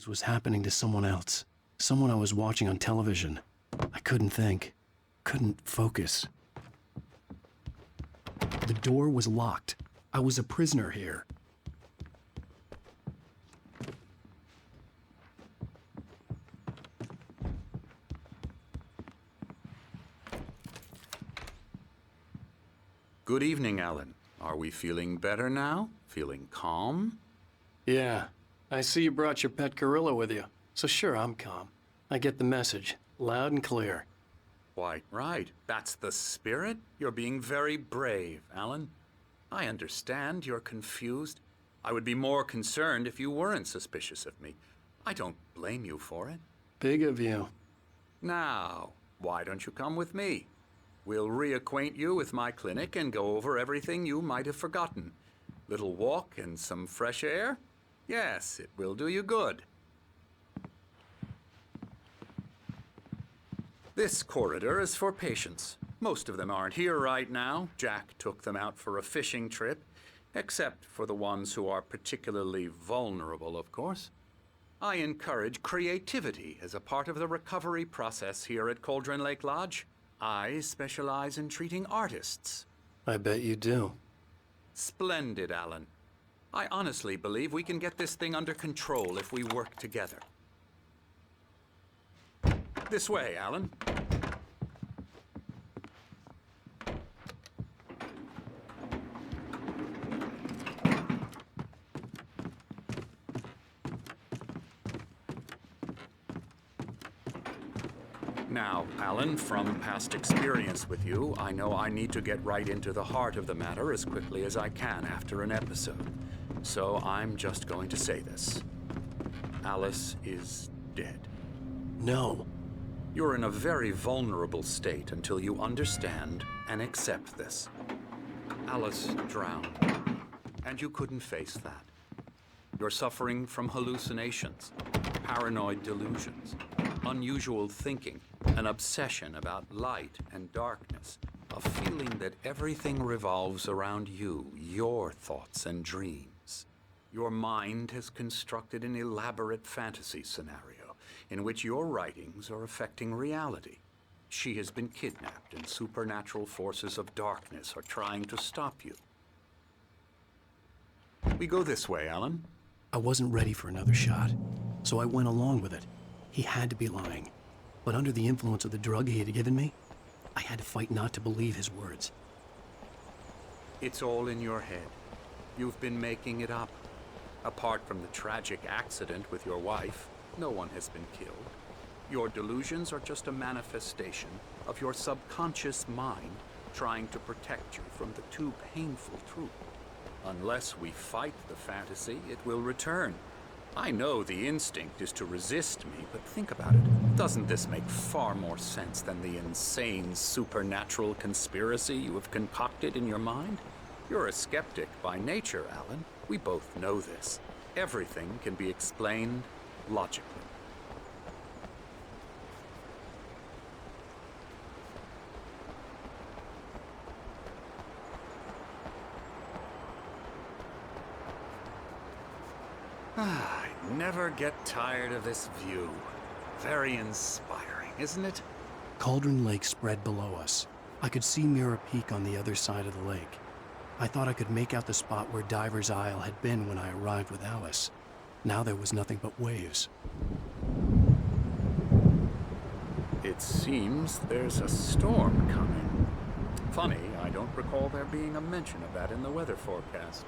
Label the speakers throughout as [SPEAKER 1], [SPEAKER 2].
[SPEAKER 1] This was happening to someone else. Someone I was watching on television. I couldn't think. Couldn't focus. The door was locked. I was a prisoner here.
[SPEAKER 2] Good evening, Alan. Are we feeling better now? Feeling calm?
[SPEAKER 1] Yeah. I see you brought your pet gorilla with you. So sure, I'm calm. I get the message. Loud and clear.
[SPEAKER 2] Quite right. That's the spirit. You're being very brave, Alan. I understand you're confused. I would be more concerned if you weren't suspicious of me. I don't blame you for it.
[SPEAKER 1] Big of you.
[SPEAKER 2] Now, why don't you come with me? We'll reacquaint you with my clinic and go over everything you might have forgotten. Little walk and some fresh air? Yes, it will do you good. This corridor is for patients. Most of them aren't here right now. Jack took them out for a fishing trip, except for the ones who are particularly vulnerable, of course. I encourage creativity as a part of the recovery process here at Cauldron Lake Lodge. I specialize in treating artists.
[SPEAKER 1] I bet you do.
[SPEAKER 2] Splendid, Alan. I honestly believe we can get this thing under control if we work together. This way, Alan. Now, Alan, from past experience with you, I know I need to get right into the heart of the matter as quickly as I can after an episode. So I'm just going to say this. Alice is dead.
[SPEAKER 1] No.
[SPEAKER 2] You're in a very vulnerable state until you understand and accept this. Alice drowned, and you couldn't face that. You're suffering from hallucinations, paranoid delusions, unusual thinking, an obsession about light and darkness, a feeling that everything revolves around you, your thoughts and dreams. Your mind has constructed an elaborate fantasy scenario in which your writings are affecting reality. She has been kidnapped and supernatural forces of darkness are trying to stop you. We go this way, Alan.
[SPEAKER 1] I wasn't ready for another shot, so I went along with it. He had to be lying. But under the influence of the drug he had given me, I had to fight not to believe his words.
[SPEAKER 2] It's all in your head. You've been making it up. Apart from the tragic accident with your wife, no one has been killed. Your delusions are just a manifestation of your subconscious mind trying to protect you from the too painful truth. Unless we fight the fantasy, it will return. I know the instinct is to resist me, but think about it. Doesn't this make far more sense than the insane supernatural conspiracy you have concocted in your mind? You're a skeptic by nature, Alan. We both know this. Everything can be explained logically. I never get tired of this view. Very inspiring, isn't it?
[SPEAKER 1] Cauldron Lake spread below us. I could see Mirror Peak on the other side of the lake. I thought I could make out the spot where Diver's Isle had been when I arrived with Alice. Now there was nothing but waves.
[SPEAKER 2] It seems there's a storm coming. Funny, I don't recall there being a mention of that in the weather forecast.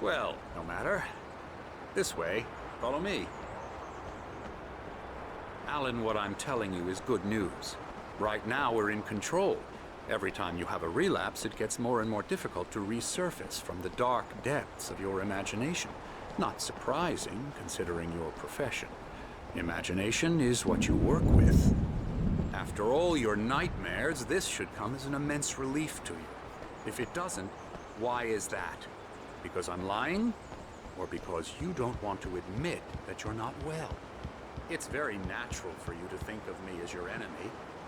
[SPEAKER 2] Well, no matter. This way. Follow me. Alan, what I'm telling you is good news. Right now, we're in control. Every time you have a relapse, it gets more and more difficult to resurface from the dark depths of your imagination. Not surprising, considering your profession. Imagination is what you work with. After all your nightmares, this should come as an immense relief to you. If it doesn't, why is that? Because I'm lying? Or because you don't want to admit that you're not well? It's very natural for you to think of me as your enemy.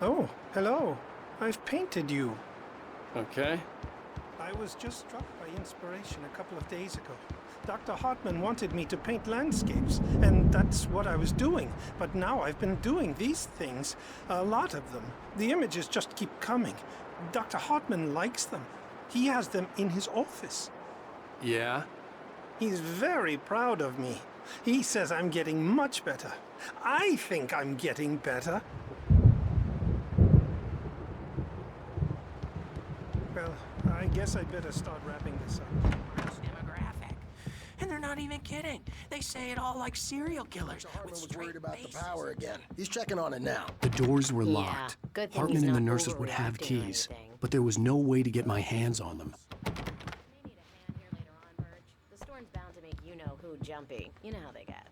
[SPEAKER 3] Oh, hello. I've painted you.
[SPEAKER 1] Okay.
[SPEAKER 3] I was just struck by inspiration a couple of days ago. Dr. Hartman wanted me to paint landscapes, and that's what I was doing. But now I've been doing these things, a lot of them. The images just keep coming. Dr. Hartman likes them. He has them in his office.
[SPEAKER 1] Yeah?
[SPEAKER 3] He's very proud of me. He says I'm getting much better. I think I'm getting better. Well, I guess I'd better start wrapping this up.
[SPEAKER 4] Demographic. And they're not even kidding. They say it all like serial killers.
[SPEAKER 5] Hartman
[SPEAKER 4] with
[SPEAKER 5] was
[SPEAKER 4] straight
[SPEAKER 5] worried about the
[SPEAKER 4] faces.
[SPEAKER 5] power again. He's checking on it now.
[SPEAKER 1] The doors were
[SPEAKER 6] Yeah,
[SPEAKER 1] locked.
[SPEAKER 6] good thing
[SPEAKER 1] Hartman
[SPEAKER 6] he's
[SPEAKER 1] and the
[SPEAKER 6] not
[SPEAKER 1] nurses would have
[SPEAKER 6] overreacting or
[SPEAKER 1] keys,
[SPEAKER 6] anything.
[SPEAKER 1] but there was no way to get my hands on them.
[SPEAKER 6] May need a hand here later on, Birch. The storm's bound to make you-know-who jumpy. You know how they get.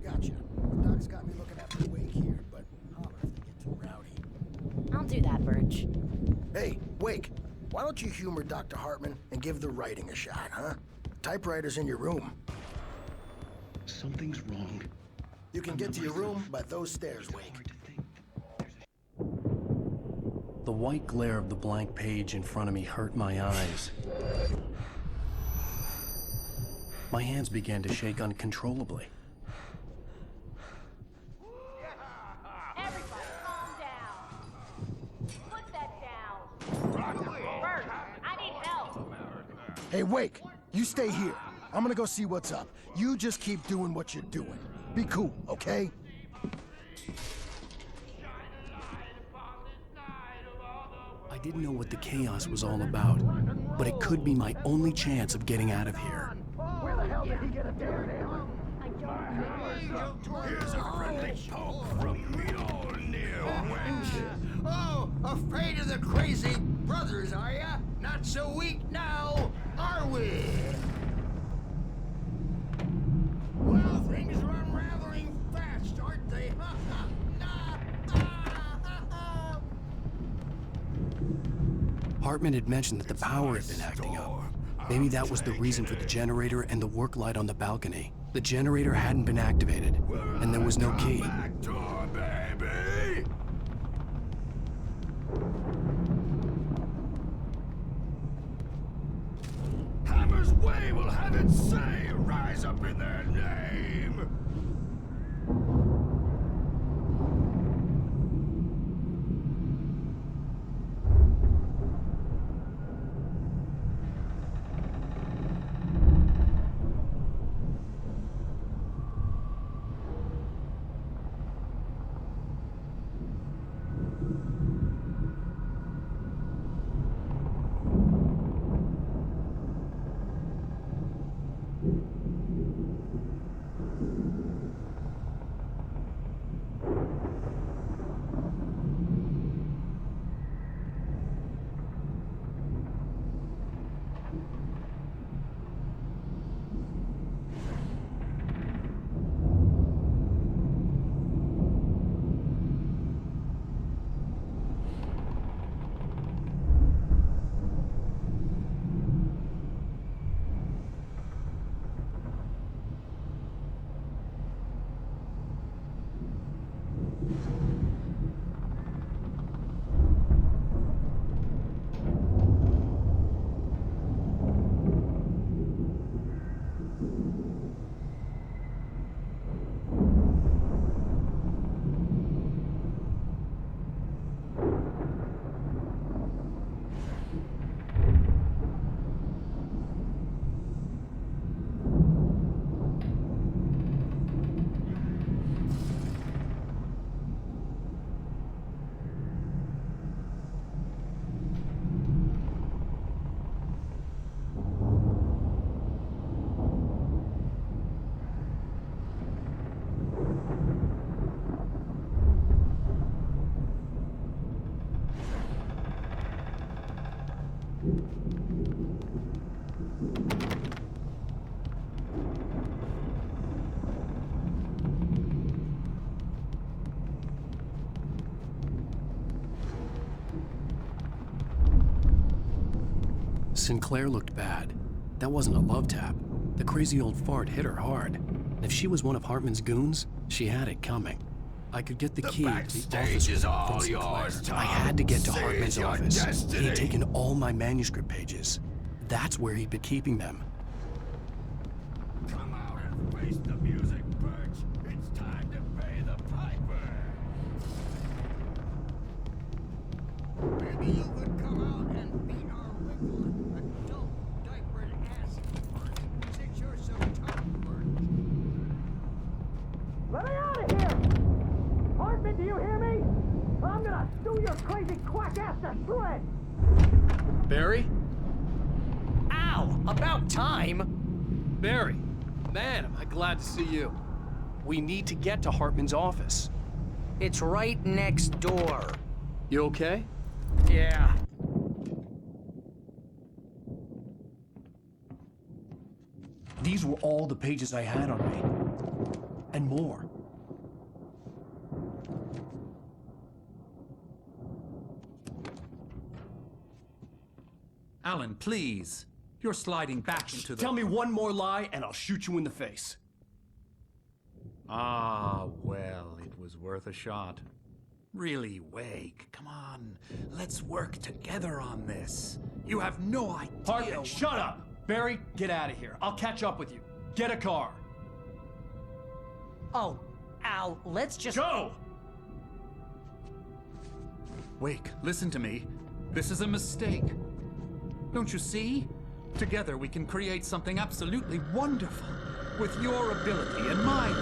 [SPEAKER 5] Gotcha. The doc's got me looking after Wake here, but holler if they get too rowdy.
[SPEAKER 6] I'll do that, Birch.
[SPEAKER 5] Hey, Wake, why don't you humor Dr. Hartman and give the writing a shot, huh? Typewriter's in your room.
[SPEAKER 1] Something's wrong.
[SPEAKER 5] You can get to your room by those stairs, Wake.
[SPEAKER 1] The white glare of the blank page in front of me hurt my eyes. My hands began to shake uncontrollably.
[SPEAKER 7] Everybody, calm down. Put that down. Bert, I need help.
[SPEAKER 5] Hey, Wake, you stay here. I'm gonna go see what's up. You just keep doing what you're doing. Be cool, okay?
[SPEAKER 1] I didn't know what the chaos was all about, but it could be my only chance of getting out of here.
[SPEAKER 5] Where the hell did he get a damn
[SPEAKER 8] Here's a friendly poke from Mjolnir, wench.
[SPEAKER 9] Oh, afraid of the crazy brothers, are ya? Not so weak now, are we? Well, things are unraveling fast, aren't they?
[SPEAKER 1] Hartman had mentioned that the power had been acting up. Maybe that was the reason for the generator and the work light on the balcony. The generator hadn't been activated, and there was no key.
[SPEAKER 8] Back door, baby! Hammer's Way will have its say rise up in their name!
[SPEAKER 1] Sinclair looked bad. That wasn't a love tap. The crazy old fart hit her hard. And if she was one of Hartman's goons, she had it coming. I could get the
[SPEAKER 8] The
[SPEAKER 1] key to the
[SPEAKER 8] backstage
[SPEAKER 1] office
[SPEAKER 8] is
[SPEAKER 1] room
[SPEAKER 8] all
[SPEAKER 1] from Sinclair.
[SPEAKER 8] yours, Tom.
[SPEAKER 1] I had to get to
[SPEAKER 8] Seize
[SPEAKER 1] Hartman's
[SPEAKER 8] your
[SPEAKER 1] office. He
[SPEAKER 8] destiny.
[SPEAKER 1] had taken all my manuscript pages. That's where he'd been keeping them.
[SPEAKER 8] Come out and face the music, Birch. It's time to pay the piper.
[SPEAKER 9] Maybe you could come out and beat our wiggle adult diapered ass, Birch, since you're so tough, Birch.
[SPEAKER 10] Let me out of here! Hartman, do you hear me? I'm gonna sew your crazy quack ass to shreds!
[SPEAKER 1] Barry?
[SPEAKER 11] Ow! About time!
[SPEAKER 1] Barry! Man, am I glad to see you. We need to get to Hartman's office.
[SPEAKER 11] It's right next door.
[SPEAKER 1] You okay?
[SPEAKER 11] Yeah.
[SPEAKER 1] These were all the pages I had on me. And more.
[SPEAKER 12] Alan, please. You're sliding back into the...
[SPEAKER 1] Tell me one more lie and I'll shoot you in the face.
[SPEAKER 12] Ah, well, it was worth a shot. Really, Wake, come on. Let's work together on this. You have no idea...
[SPEAKER 1] Hartman, shut up! Barry, get out of here. I'll catch up with you. Get a car.
[SPEAKER 11] Oh, Al, let's just...
[SPEAKER 1] Go!
[SPEAKER 12] Wake, listen to me. This is a mistake. Don't you see? Together we can create something absolutely wonderful. With your ability and mine.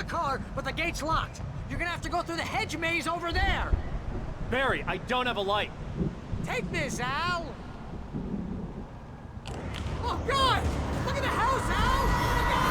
[SPEAKER 11] car, but the gate's locked. You're gonna have to go through the hedge maze over there.
[SPEAKER 13] Barry, I don't have a light.
[SPEAKER 11] Take this, Al. Oh, God! Look at the house, Al! Look out!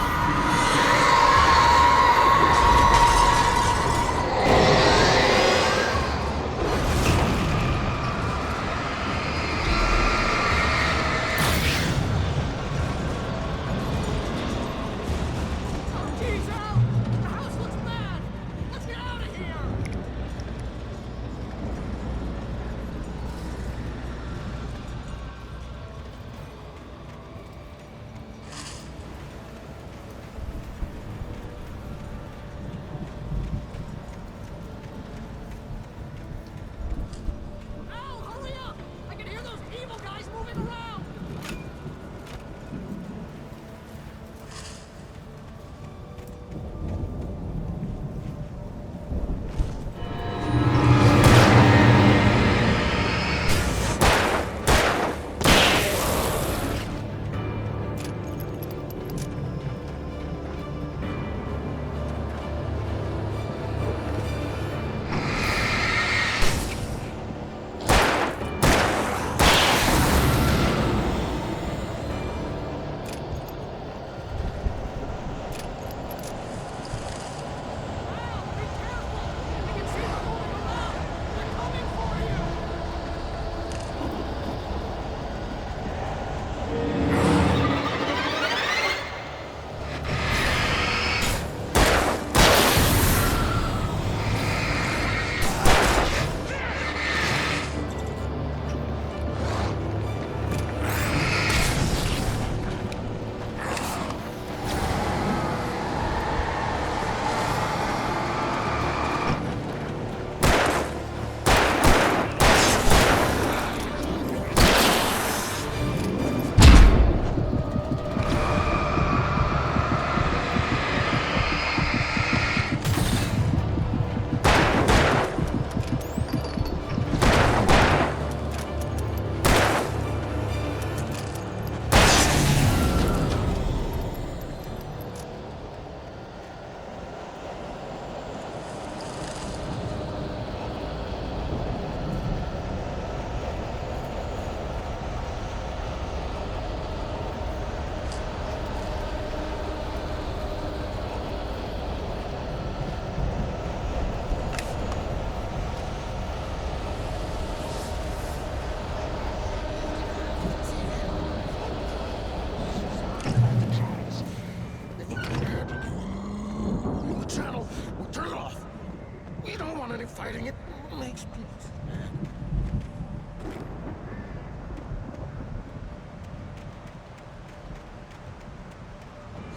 [SPEAKER 5] fighting it makes people mad.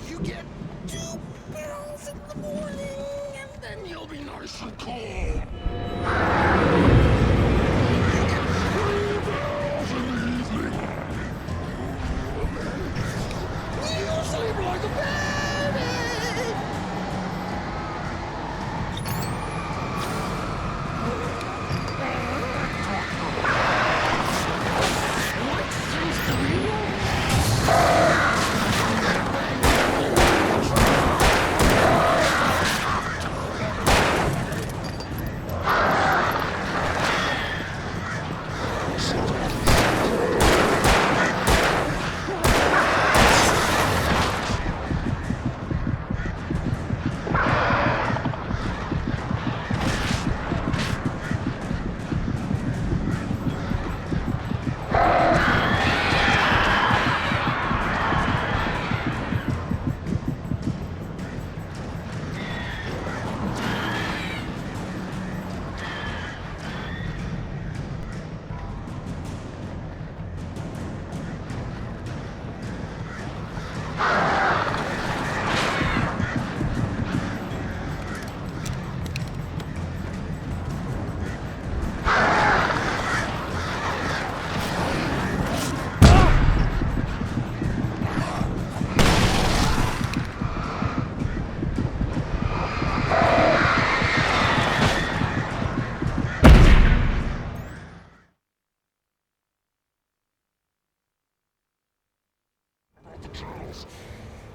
[SPEAKER 5] You get 2 pills in the morning, and then you'll be nice and cool. You get 3 pills in the evening. You sleep like a baby.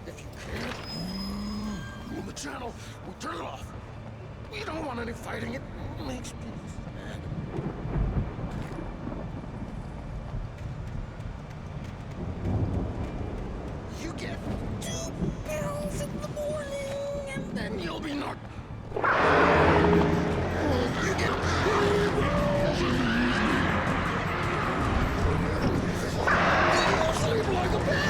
[SPEAKER 5] If you can't the channel, we turn it off. We don't want any fighting. It makes people sad. You get 2 pills in the morning, and then you'll be knocked. You get 3 pills. You'll sleep like a baby.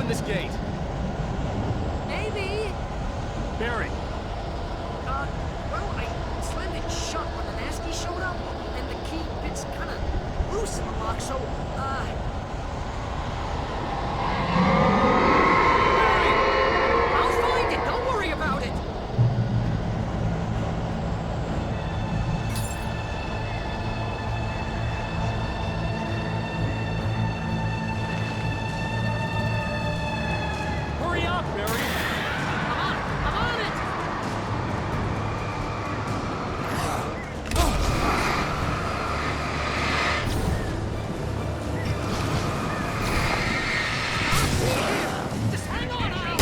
[SPEAKER 13] open this gate?
[SPEAKER 10] Maybe.
[SPEAKER 13] Barry,
[SPEAKER 10] Well, I slammed it shut when the nasty showed up, and the key fits kind of loose in the lock, so, I'll find it. Don't worry about it.
[SPEAKER 13] hurry up, Barry!
[SPEAKER 10] I'm on it. Just hang on, Al.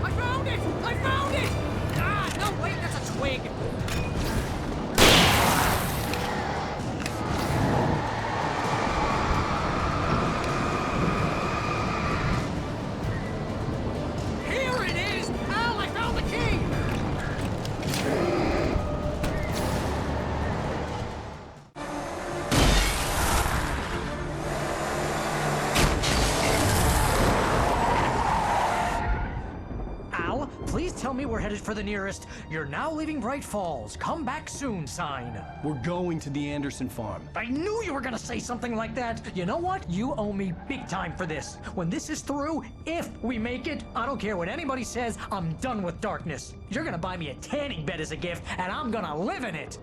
[SPEAKER 10] I found it! I found it! Ah, no, wait, that's a twig. Here it is! Al, I found the key! Al, please tell me we're headed for the nearest "You're now leaving Bright Falls. Come back soon" sign.
[SPEAKER 1] We're going to the Anderson farm.
[SPEAKER 10] I knew you were gonna say something like that. You know what? You owe me big time for this. When this is through, if we make it, I don't care what anybody says, I'm done with darkness. You're gonna buy me a tanning bed as a gift, and I'm gonna live in it.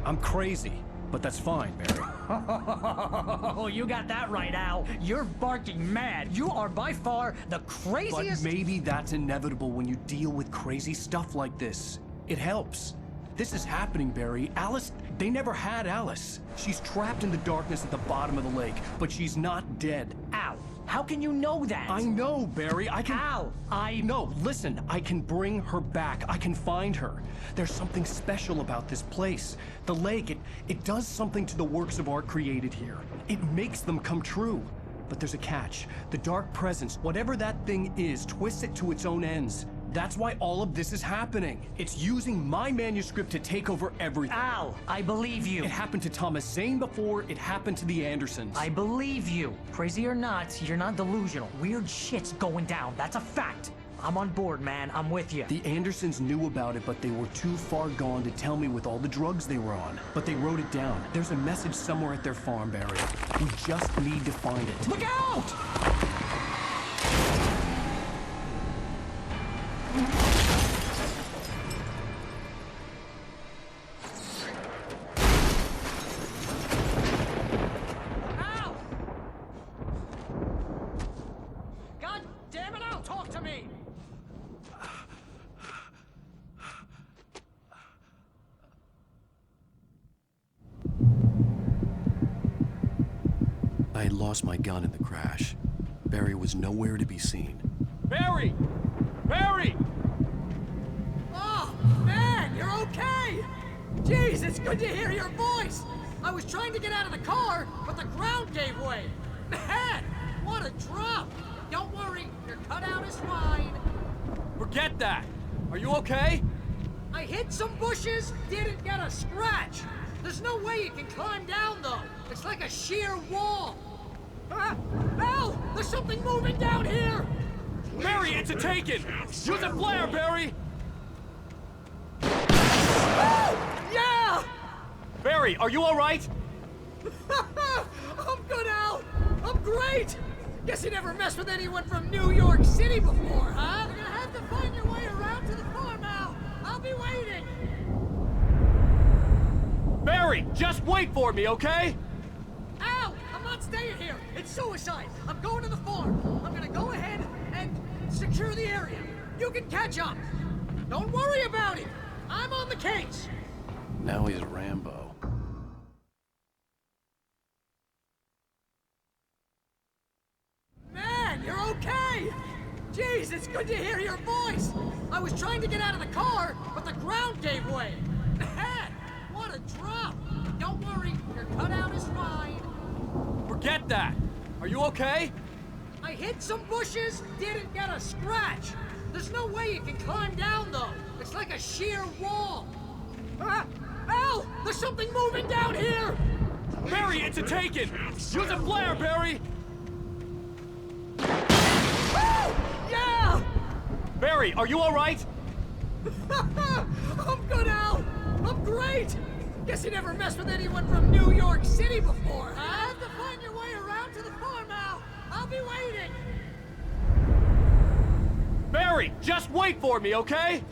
[SPEAKER 1] I'm crazy, but that's fine, Barry.
[SPEAKER 10] Oh, you got that right, Al. You're barking mad. You are by far the
[SPEAKER 1] But
[SPEAKER 10] craziest.
[SPEAKER 1] maybe that's inevitable when you deal with crazy stuff like this. It helps. This is happening, Barry. Alice, they never had Alice. She's trapped in the darkness at the bottom of the lake, but she's not dead.
[SPEAKER 10] Al, how can you know that?
[SPEAKER 1] I know, Barry. I can...
[SPEAKER 10] Al,
[SPEAKER 1] No, listen. I can bring her back. I can find her. There's something special about this place. The lake, it does something to the works of art created here. It makes them come true. But there's a catch. The dark presence, whatever that thing is, twists it to its own ends. That's why all of this is happening. It's using my manuscript to take over everything.
[SPEAKER 10] Al, I believe you.
[SPEAKER 1] It happened to Thomas Zane before, it happened to the Andersons.
[SPEAKER 10] I believe you. Crazy or not, you're not delusional. Weird shit's going down. That's a fact. I'm on board, man. I'm with you.
[SPEAKER 1] The Andersons knew about it, but they were too far gone to tell me with all the drugs they were on. But they wrote it down. There's a message somewhere at their farm, Barry. We just need to find it.
[SPEAKER 10] Look out! Al! God damn it, Al, talk to me!
[SPEAKER 1] I had lost my gun in the crash. Barry was nowhere to be seen.
[SPEAKER 13] Barry! Barry!
[SPEAKER 10] Oh, man, you're okay! Jeez, it's good to hear your voice! I was trying to get out of the car, but the ground gave way! Man, what a drop! Don't worry, your cutout is fine.
[SPEAKER 13] Forget that! Are you okay?
[SPEAKER 10] I hit some bushes, didn't get a scratch. There's no way you can climb down, though. It's like a sheer wall. Ah, Al, there's something moving down here!
[SPEAKER 13] Barry, it's a taken! Use a flare, Barry!
[SPEAKER 10] Oh, yeah!
[SPEAKER 13] Barry, are you alright?
[SPEAKER 10] I'm good, Al. I'm great. Guess you never messed with anyone from New York City before, huh? You're gonna have to find your way around to the farm, Al. I'll be waiting.
[SPEAKER 13] Barry, just wait for me, okay?
[SPEAKER 10] Al, I'm not staying here. It's suicide. I'm going to the farm. I'm gonna go ahead and secure the area. You can catch up. Don't worry about it. I'm on the case.
[SPEAKER 1] Now he's Rambo.
[SPEAKER 10] Man, you're okay! Jeez, it's good to hear your voice! I was trying to get out of the car, but the ground gave way! Man, what a drop! Don't worry, your cutout is fine.
[SPEAKER 13] Forget that! Are you okay?
[SPEAKER 10] I hit some bushes, didn't get a scratch! There's no way you can climb down, though! It's like a sheer wall! Al! There's something moving down here!
[SPEAKER 13] Barry, it's a taken! Use a flare, Barry!
[SPEAKER 10] Yeah!
[SPEAKER 13] Barry, are you alright?
[SPEAKER 10] I'm good, Al! I'm great! Guess you never messed with anyone from New York City before, huh? You have to find your way around to the farm, Al! I'll be waiting!
[SPEAKER 13] Barry, just wait for me, okay?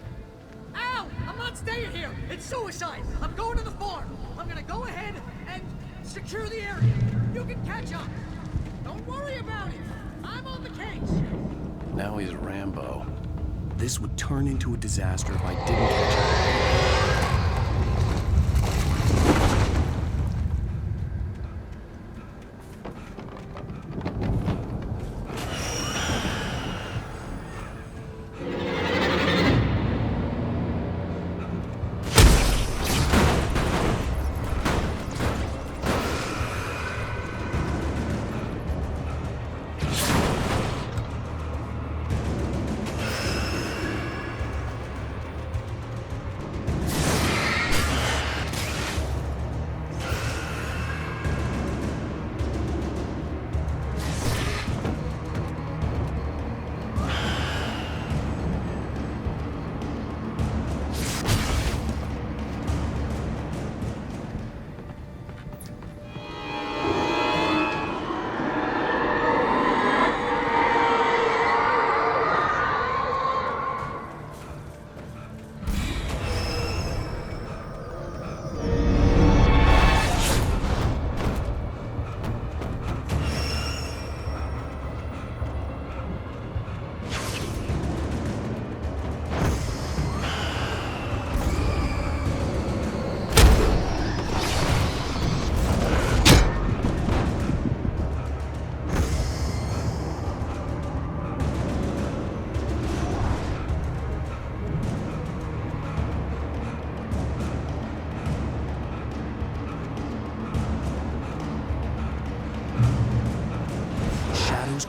[SPEAKER 10] Al! I'm not staying here! It's suicide! I'm going to the farm! I'm gonna go ahead and secure the area. You can catch up. Don't worry about it. I'm on the case.
[SPEAKER 1] Now he's Rambo. This would turn into a disaster if I didn't catch up.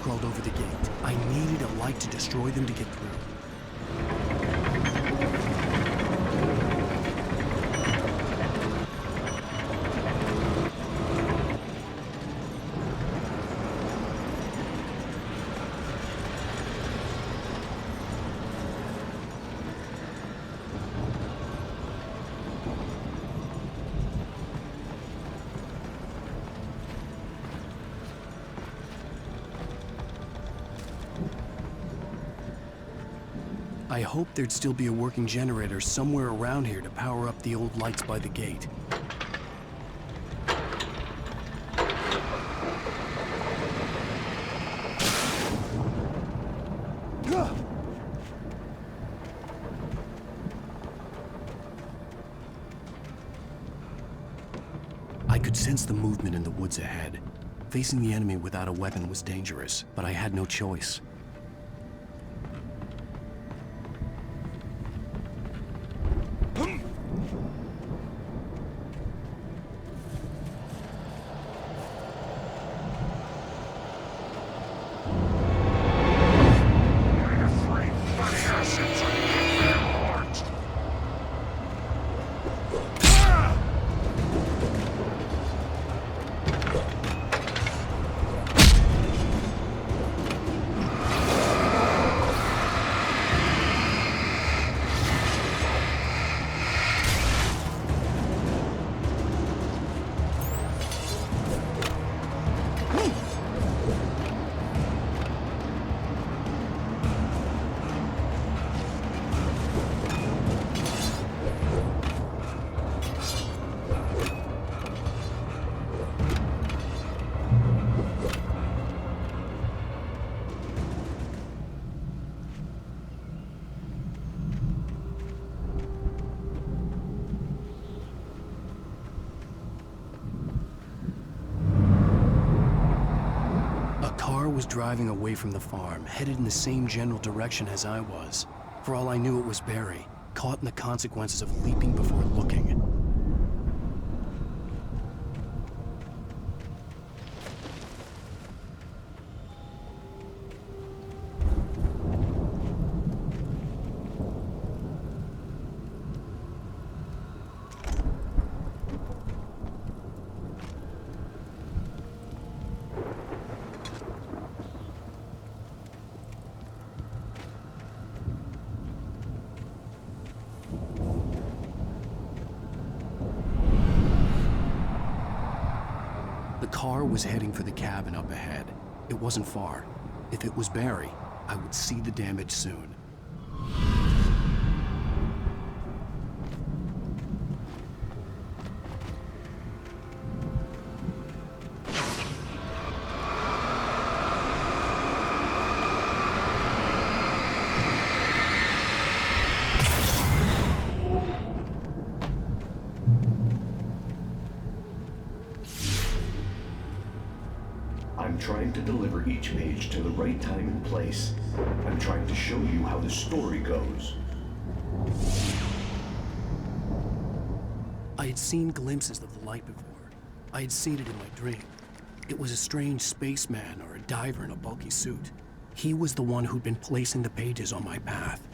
[SPEAKER 1] Crawled over the gate. I needed a light to destroy them to get through. I hoped there'd still be a working generator somewhere around here to power up the old lights by the gate. I could sense the movement in the woods ahead. Facing the enemy without a weapon was dangerous, but I had no choice. was driving away from the farm, headed in the same general direction as I was. For all I knew, it was Barry, caught in the consequences of leaping before looking. The car was heading for the cabin up ahead. It wasn't far. If it was Barry, I would see the damage soon.
[SPEAKER 14] I'm trying to deliver each page to the right time and place. I'm trying to show you how the story goes.
[SPEAKER 1] I had seen glimpses of the light before. I had seen it in my dream. It was a strange spaceman or a diver in a bulky suit. He was the one who'd been placing the pages on my path.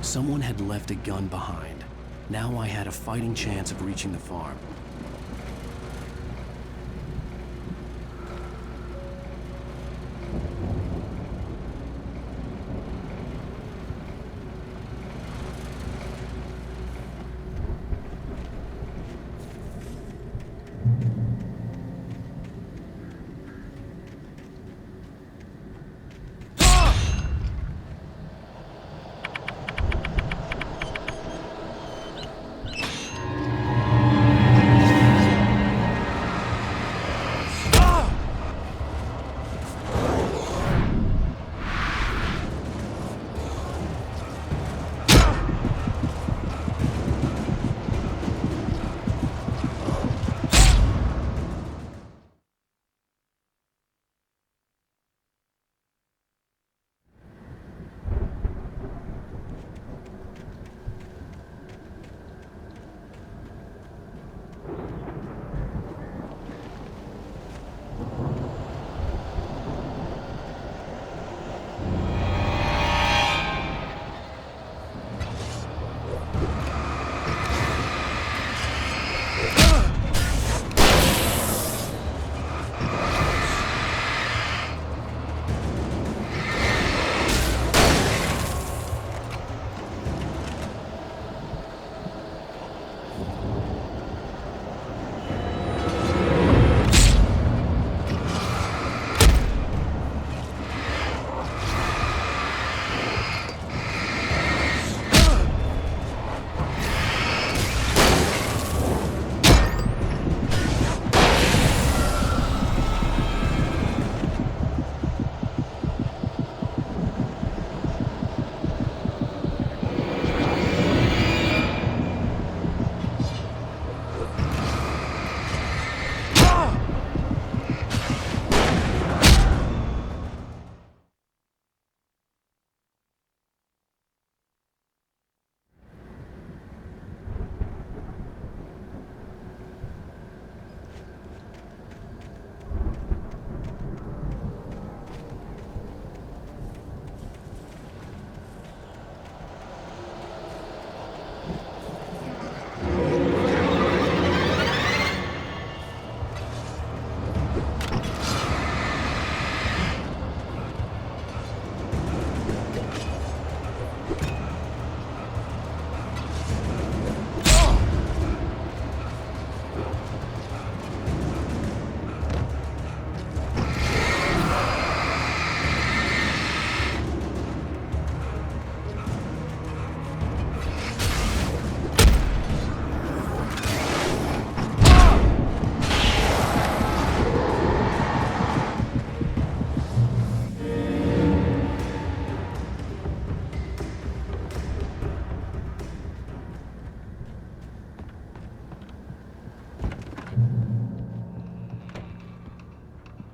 [SPEAKER 1] Someone had left a gun behind. Now I had a fighting chance of reaching the farm.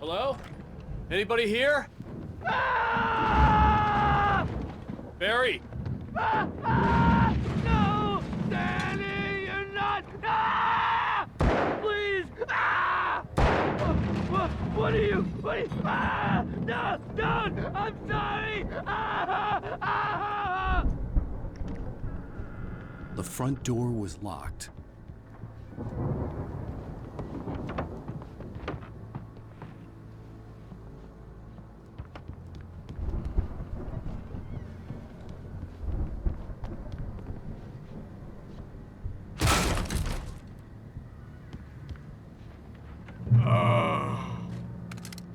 [SPEAKER 13] Hello? Anybody here? Barry!
[SPEAKER 11] No! Danny, you're not! Please! What are you? No! Don't! I'm sorry!
[SPEAKER 1] The front door was locked.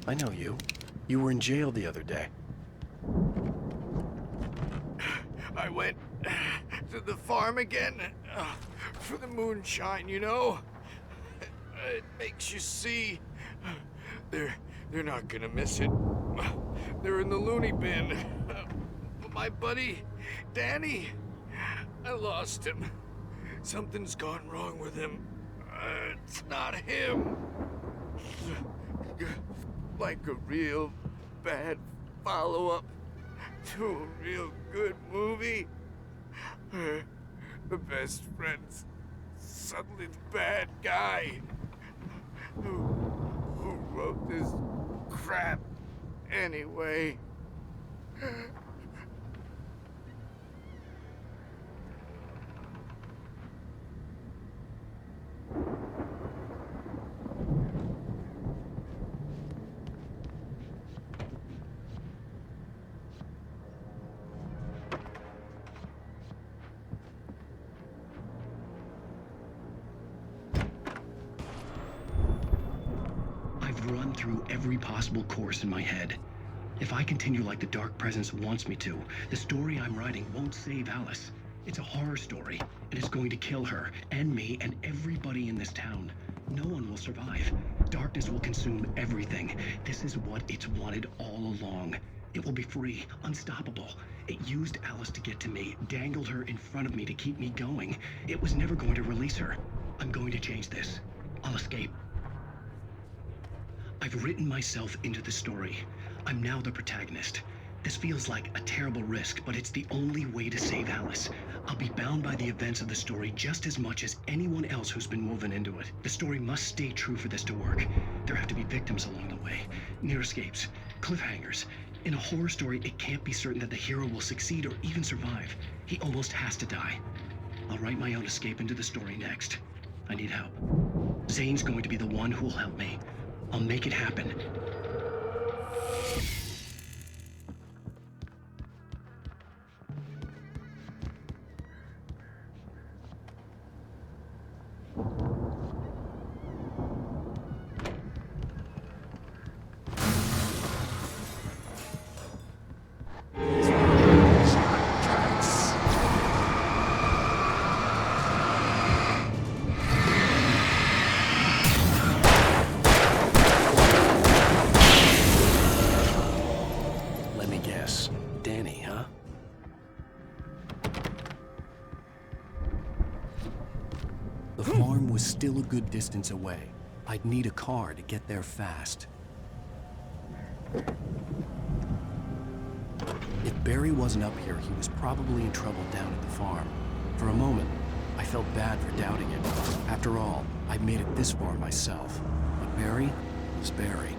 [SPEAKER 1] I know you. You were in jail the other day.
[SPEAKER 8] I went to the farm again for the moonshine, you know? It makes you see. They're not gonna miss it. They're in the loony bin. My buddy, Danny, I lost him. Something's gone wrong with him. It's not him. Like a real bad follow-up to a real good movie. The best friend's suddenly the bad guy. Who wrote this crap anyway?
[SPEAKER 1] I've run through every possible course in my head. If I continue like the Dark Presence wants me to, the story I'm writing won't save Alice. It's a horror story, and it's going to kill her, and me, and everybody in this town. No one will survive. Darkness will consume everything. This is what it's wanted all along. It will be free, unstoppable. It used Alice to get to me, dangled her in front of me to keep me going. It was never going to release her. I'm going to change this. I'll escape. I've written myself into the story. I'm now the protagonist. This feels like a terrible risk, but it's the only way to save Alice. I'll be bound by the events of the story just as much as anyone else who's been woven into it. The story must stay true for this to work. There have to be victims along the way, near escapes, cliffhangers. In a horror story, it can't be certain that the hero will succeed or even survive. He almost has to die. I'll write my own escape into the story next. I need help. Zane's going to be the one who'll help me. I'll make it happen. The farm was still a good distance away. I'd need a car to get there fast. If Barry wasn't up here, he was probably in trouble down at the farm. For a moment, I felt bad for doubting it. After all, I'd made it this far myself. But Barry was Barry.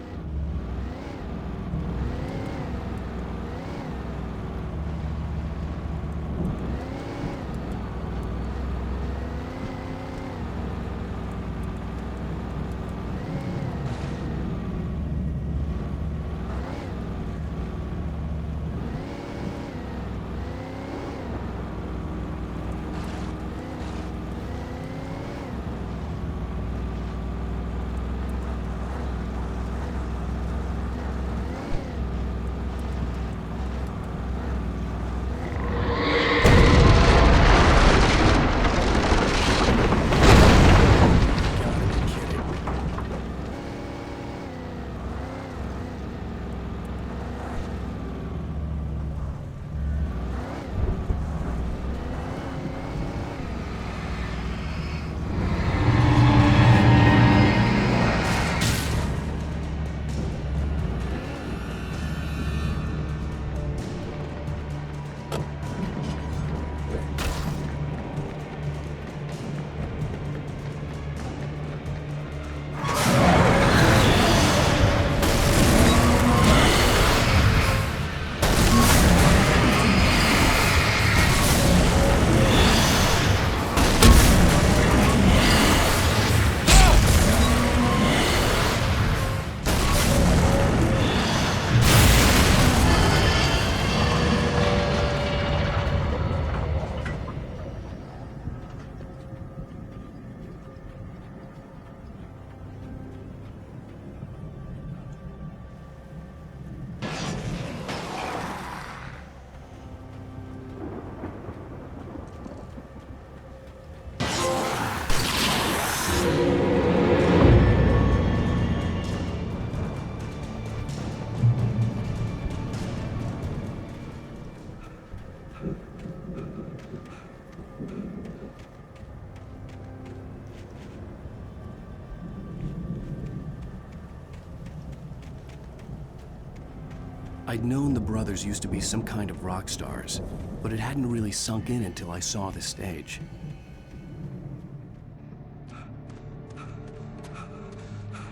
[SPEAKER 1] I'd known the brothers used to be some kind of rock stars, but it hadn't really sunk in until I saw the stage.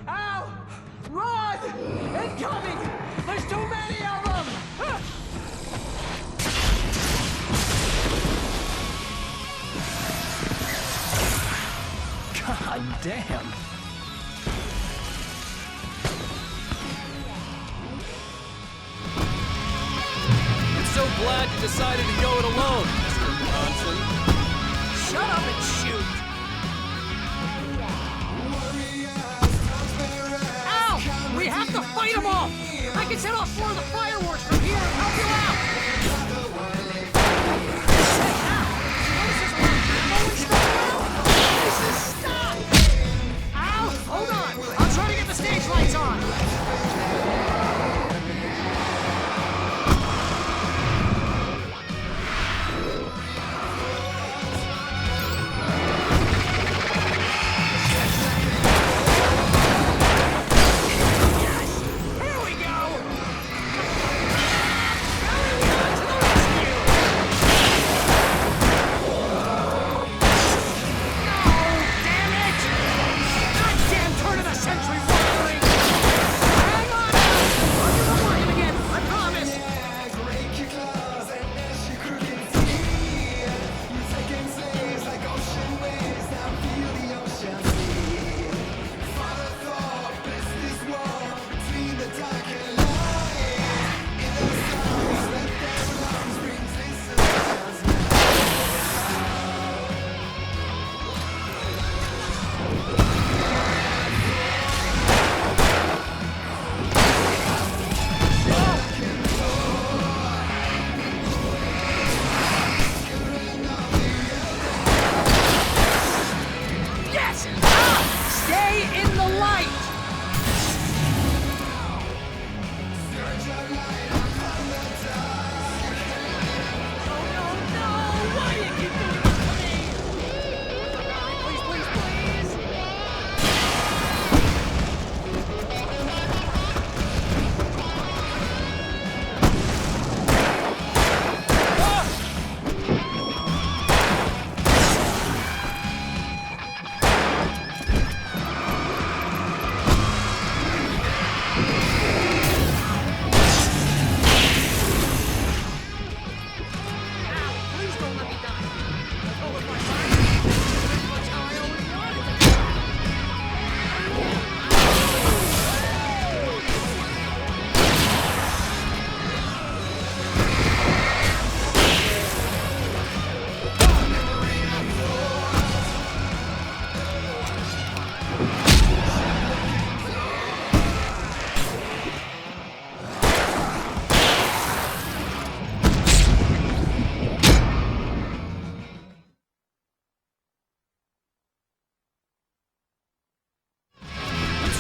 [SPEAKER 10] Al! Run! Incoming! There's too many of them!
[SPEAKER 1] God damn!
[SPEAKER 13] I'm so glad you decided to go it alone, Mr. Bronson.
[SPEAKER 10] Shut up and shoot! Al! We have to fight them all! I can set off 4 of the fireworks from here and help you out! Stop! Al, hold on! I'm trying to get the stage lights on! Here we go!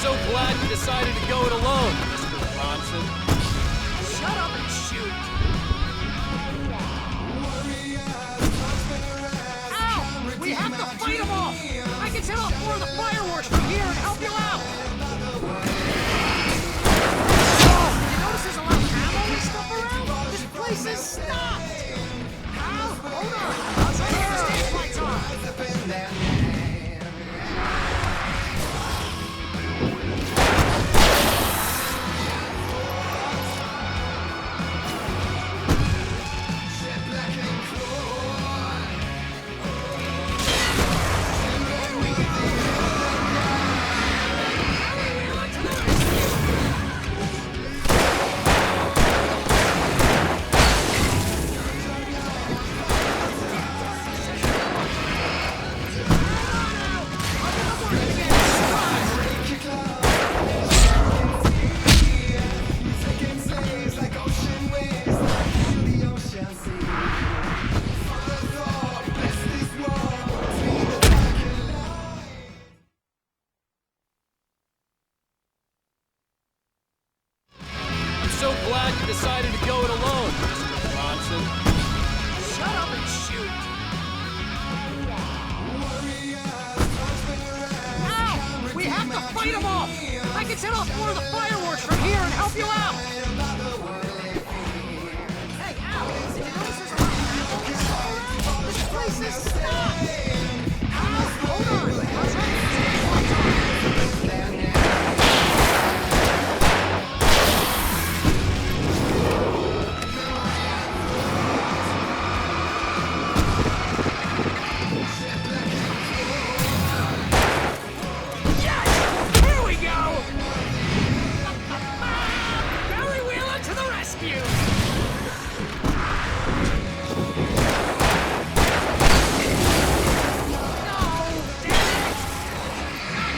[SPEAKER 13] So glad you decided to go it alone, Mr. Bronson.
[SPEAKER 10] Shut up and shoot! Ow! We have to fight them all! I can set off 4 of the fireworks from here and help you out! Oh, you notice there's a lot of ammo and stuff around? This place is stocked! Al, hold on! I'll try to get the stage lights on!
[SPEAKER 13] So glad you decided to go it alone, Mr. Bronson.
[SPEAKER 10] Shut up and shoot! Ow! We have to fight them all! I can set off 4 of the fireworks from here and help you out! Jesus, stop! Al, hold on. I'm trying to answer one time.
[SPEAKER 4] Yes! Here we go! Barry Wheeler to the rescue!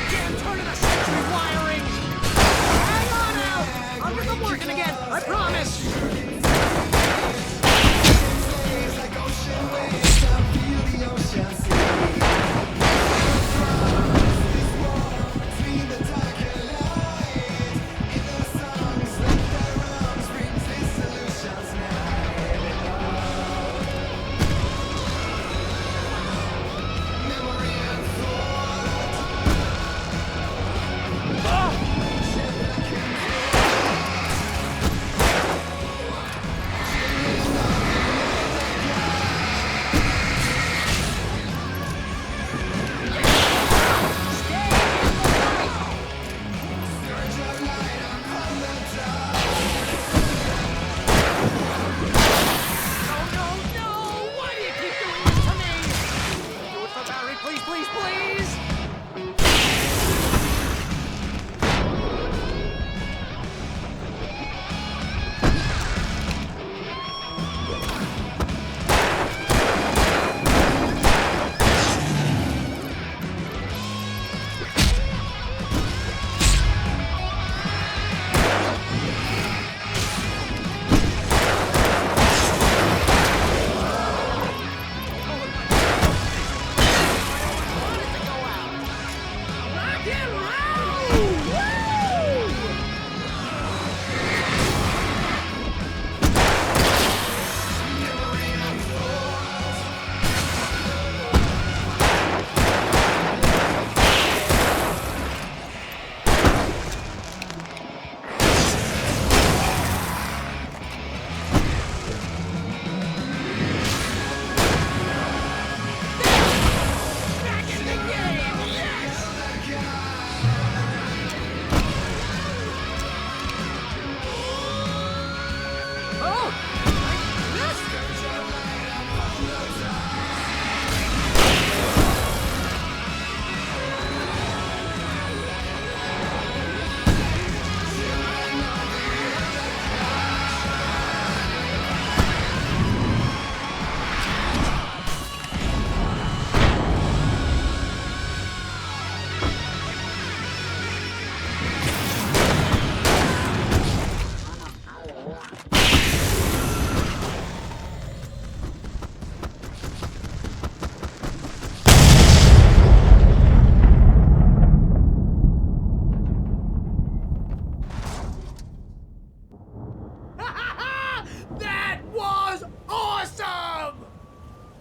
[SPEAKER 4] Damn turn of the century wiring!
[SPEAKER 10] Hang on, Al. I'll get them working again. I promise.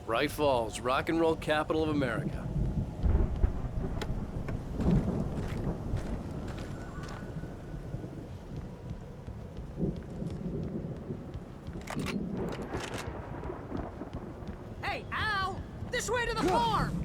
[SPEAKER 13] Bright Falls, rock and roll capital of America.
[SPEAKER 10] Hey, Al! This way to the farm!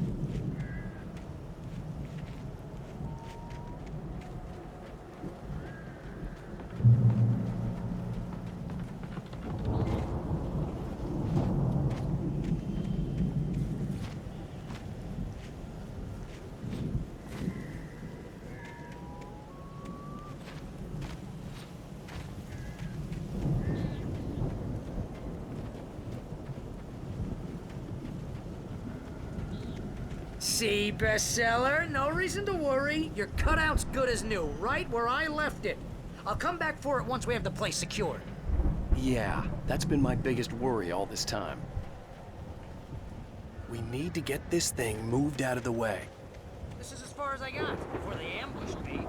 [SPEAKER 10] See, bestseller? No reason to worry. Your cutout's good as new, right where I left it. I'll come back for it once we have the place secured.
[SPEAKER 1] Yeah, that's been my biggest worry all this time. We need to get this thing moved out of the way.
[SPEAKER 10] This is as far as I got before they ambushed me.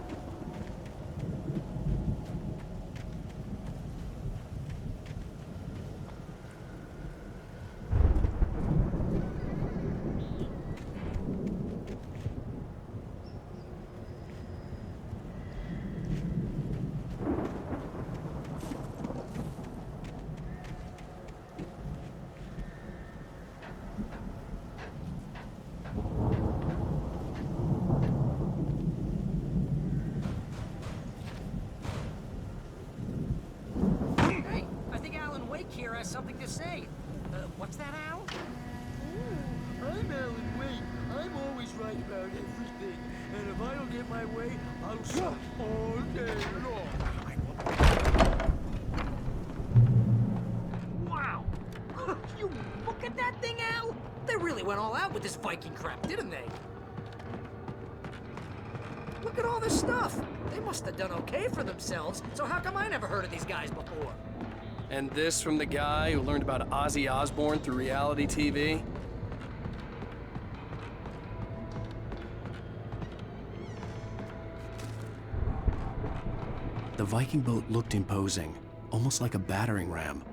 [SPEAKER 10] What's that, Al?
[SPEAKER 11] I'm Alan Wake. I'm always right about everything. And if I don't get my way, I'll suck all day long.
[SPEAKER 10] Wow! You look at that thing, Al! They really went all out with this Viking crap, didn't they? Look at all this stuff. They must have done okay for themselves, so how come I never heard of these guys before?
[SPEAKER 13] And this from the guy who learned about Ozzy Osbourne through reality TV?
[SPEAKER 1] The Viking boat looked imposing, almost like a battering ram.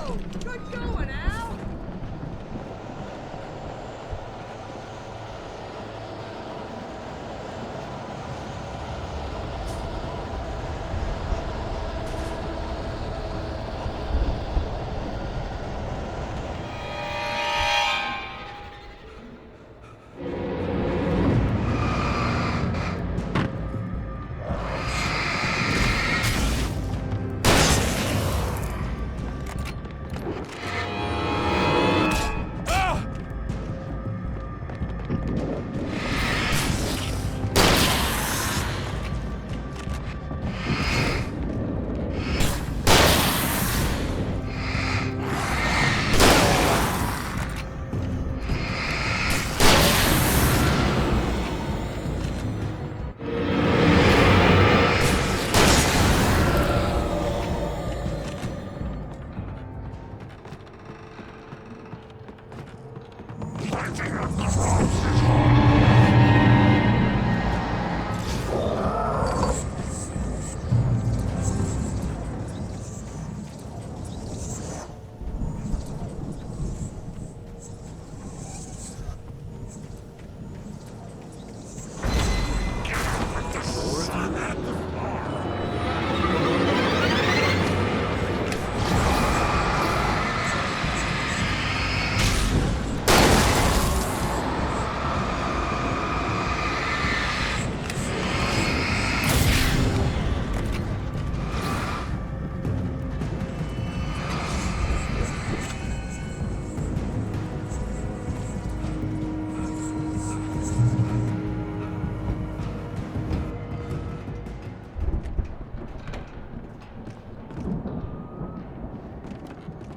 [SPEAKER 10] Oh, good going, Al!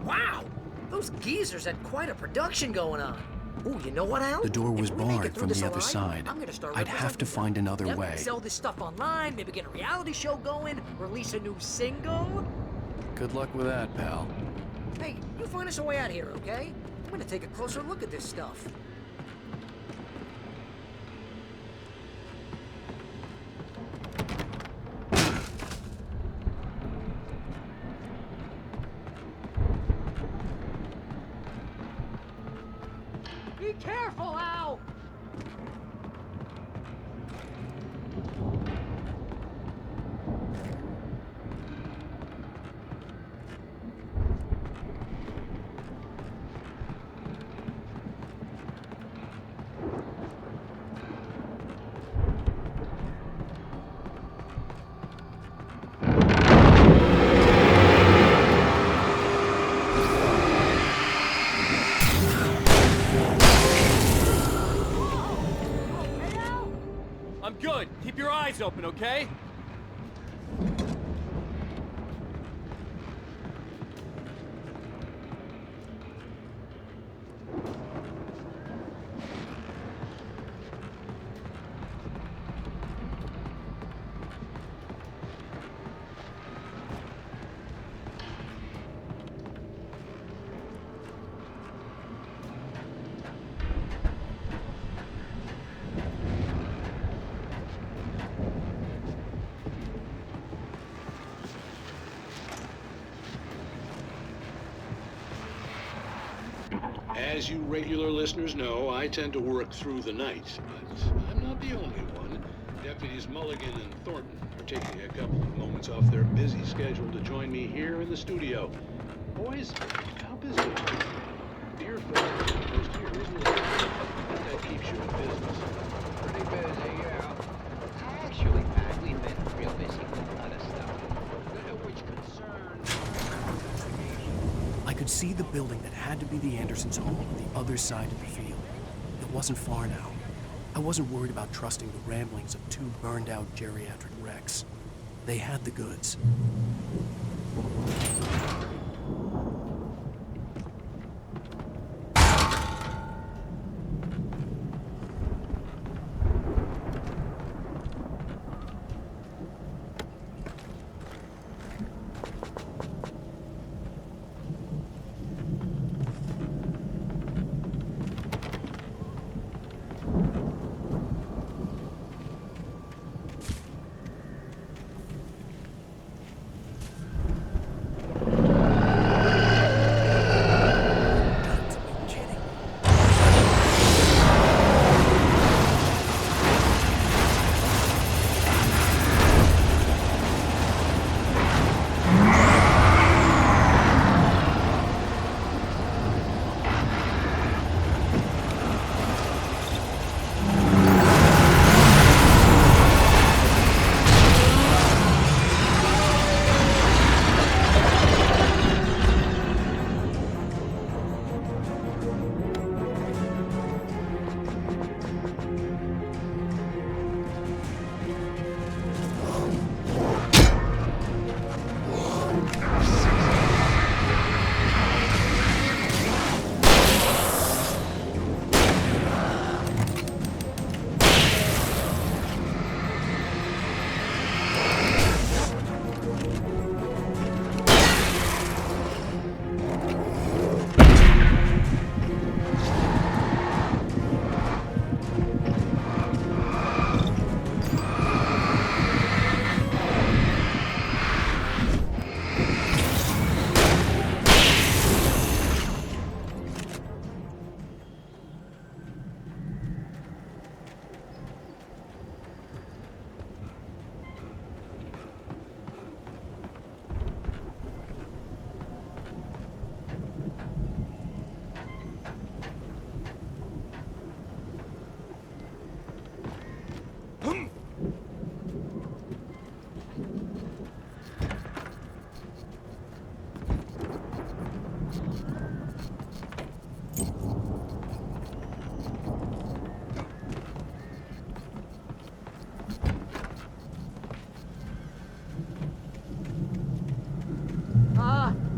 [SPEAKER 10] Wow! Those geezers had quite a production going on. Ooh, you know what, Al?
[SPEAKER 1] The door was
[SPEAKER 10] If we make it
[SPEAKER 1] barred
[SPEAKER 10] through
[SPEAKER 1] from
[SPEAKER 10] this
[SPEAKER 1] the other
[SPEAKER 10] alive,
[SPEAKER 1] side.
[SPEAKER 10] I'm gonna start
[SPEAKER 1] I'd have to
[SPEAKER 10] representing
[SPEAKER 1] find
[SPEAKER 10] them.
[SPEAKER 1] another
[SPEAKER 10] Yep,
[SPEAKER 1] way.
[SPEAKER 10] sell this stuff online, maybe get a reality show going, release a new single.
[SPEAKER 1] Good luck with that, pal.
[SPEAKER 10] Hey, you find us a way out here, okay? I'm gonna take a closer look at this stuff. Be careful, Al!
[SPEAKER 13] I'm good. Keep your eyes open, okay?
[SPEAKER 15] As you regular listeners know, I tend to work through the night, but I'm not the only one. Deputies Mulligan and Thornton are taking a couple of moments minutes off their busy schedule to join me here in the studio. Boys, how busy are you? Beer fest is close to your reasonable that keeps you in business.
[SPEAKER 16] Pretty busy, yeah. Actually, Pat, we've been real busy with a lot of stuff, which concerns...
[SPEAKER 1] I could see the building that had to be the Andersons' home on the other side of the field. It wasn't far now. I wasn't worried about trusting the ramblings of two burned-out geriatric wrecks. They had the goods.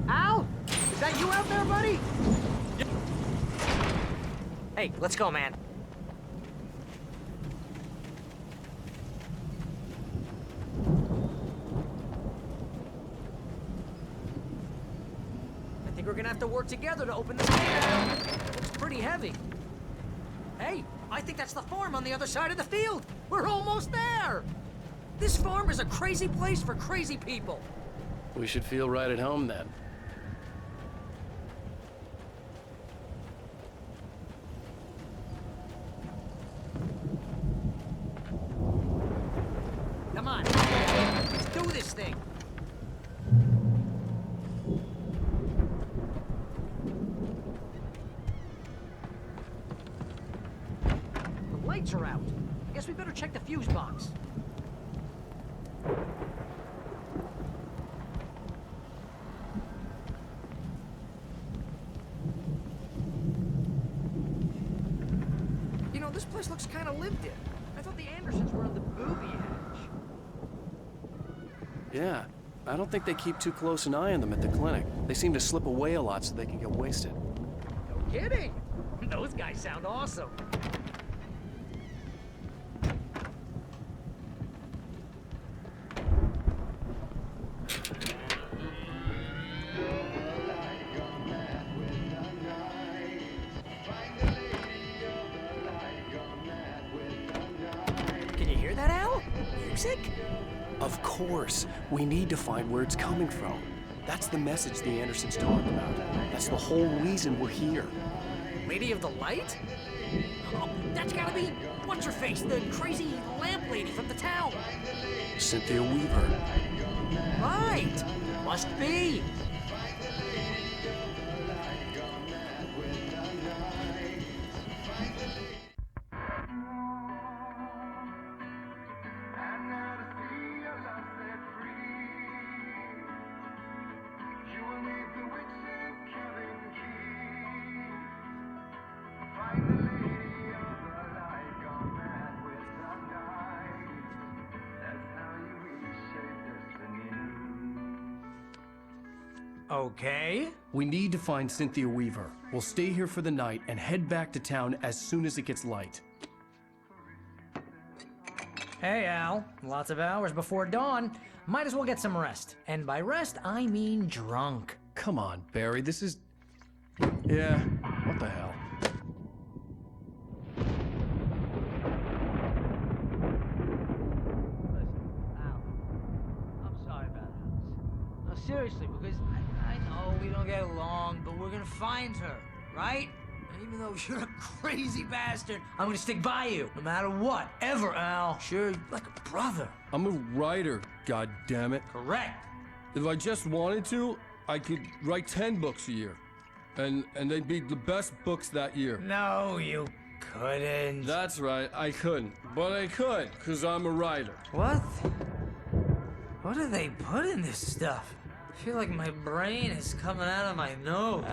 [SPEAKER 10] Al? Is that you out there, buddy?
[SPEAKER 4] Hey, let's go, man.
[SPEAKER 10] I think we're gonna have to work together to open this gate. Looks pretty heavy. Hey, I think that's the farm on the other side of the field. We're almost there. This farm is a crazy place for crazy people.
[SPEAKER 13] We should feel right at home then.
[SPEAKER 10] Come on, let's do this thing. The lights are out. I guess we better check the fuse box. You know, this place looks kind of lived in. I thought the Andersons were on the booby edge.
[SPEAKER 1] Yeah, I don't think they keep too close an eye on them at the clinic. They seem to slip away a lot so they can get wasted.
[SPEAKER 10] No kidding. Those guys sound awesome. Can you hear that, Al? Music?
[SPEAKER 1] Of course. We need to find where it's coming from. That's the message the Andersons talked about. That's the whole reason we're here.
[SPEAKER 10] Lady of the Light? Oh, that's gotta be what's-her-face, the crazy lamp lady from the town.
[SPEAKER 1] Cynthia Weaver.
[SPEAKER 10] Must be.
[SPEAKER 1] Okay. We need to find Cynthia Weaver. We'll stay here for the night and head back to town as soon as it gets light.
[SPEAKER 10] Hey, Al. Lots of hours before dawn. Might as well get some rest. And by rest, I mean drunk.
[SPEAKER 1] Come on, Barry, this is... Yeah, what the hell?
[SPEAKER 11] I'm sorry about this. No, seriously, because I know we don't get along, but we're gonna find her, right? And even though you're a crazy bastard, I'm gonna stick by you, no matter what, ever, Al. Sure, you're like a brother.
[SPEAKER 17] I'm a writer, goddammit.
[SPEAKER 11] Correct.
[SPEAKER 17] If I just wanted to, I could write 10 books a year. And they'd be the best books that year.
[SPEAKER 11] No, you couldn't.
[SPEAKER 17] That's right, I couldn't. But I could, because I'm a writer.
[SPEAKER 11] What? What do they put in this stuff? I feel like my brain is coming out of my nose.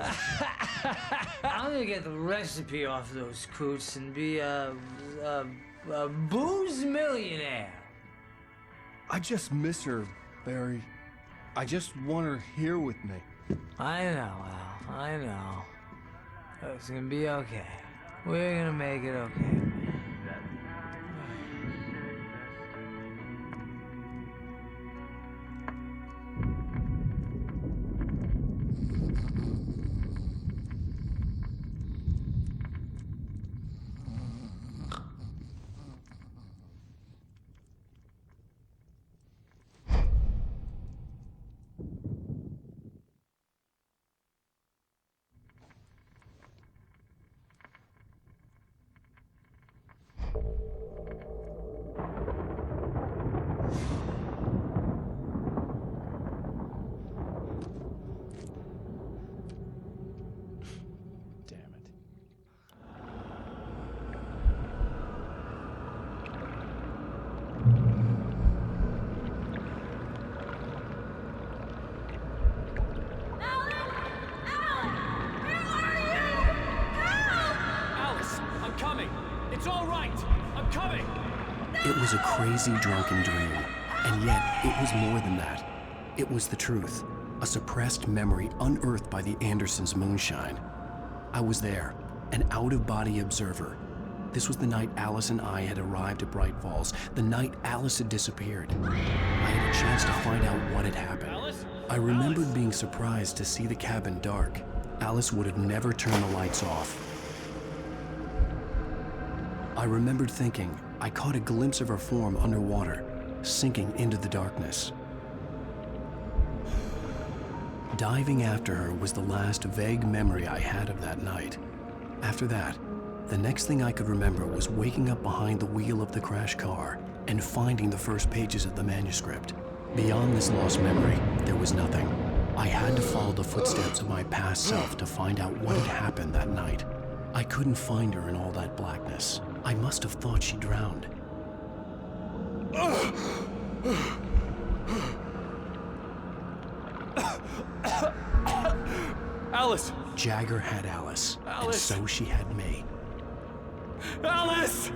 [SPEAKER 11] I'm gonna get the recipe off those coots and be a booze millionaire.
[SPEAKER 17] I just miss her, Barry. I just want her here with me.
[SPEAKER 11] I know, Al. I know. It's gonna be okay. We're gonna make it okay.
[SPEAKER 13] It's all right. I'm coming.
[SPEAKER 1] It was a crazy drunken dream, and yet it was more than that. It was the truth, a suppressed memory unearthed by the Andersons' moonshine. I was there, an out-of-body observer. This was the night Alice and I had arrived at Bright Falls, the night Alice had disappeared. I had a chance to find out what had happened.
[SPEAKER 13] Alice?
[SPEAKER 1] I remembered being surprised to see the cabin dark. Alice would have never turned the lights off. I remembered thinking I caught a glimpse of her form underwater, sinking into the darkness. Diving after her was the last vague memory I had of that night. After that, the next thing I could remember was waking up behind the wheel of the crash car and finding the first pages of the manuscript. Beyond this lost memory, there was nothing. I had to follow the footsteps of my past self to find out what had happened that night. I couldn't find her in all that blackness. I must have thought she drowned.
[SPEAKER 13] Alice!
[SPEAKER 1] Jagger had Alice,
[SPEAKER 13] Alice!
[SPEAKER 1] and so she had me.
[SPEAKER 13] Alice!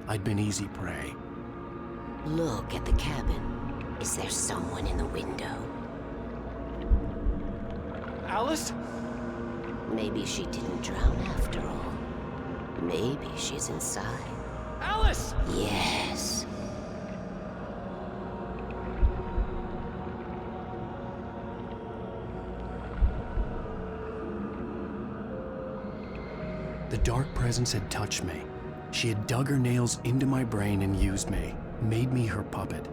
[SPEAKER 1] I'd been easy prey.
[SPEAKER 18] Look at the cabin. Is there someone in the window?
[SPEAKER 13] Alice?
[SPEAKER 18] Maybe she didn't drown after all. Maybe she's inside.
[SPEAKER 13] Alice!
[SPEAKER 18] Yes.
[SPEAKER 1] The dark presence had touched me. She had dug her nails into my brain and used me, made me her puppet.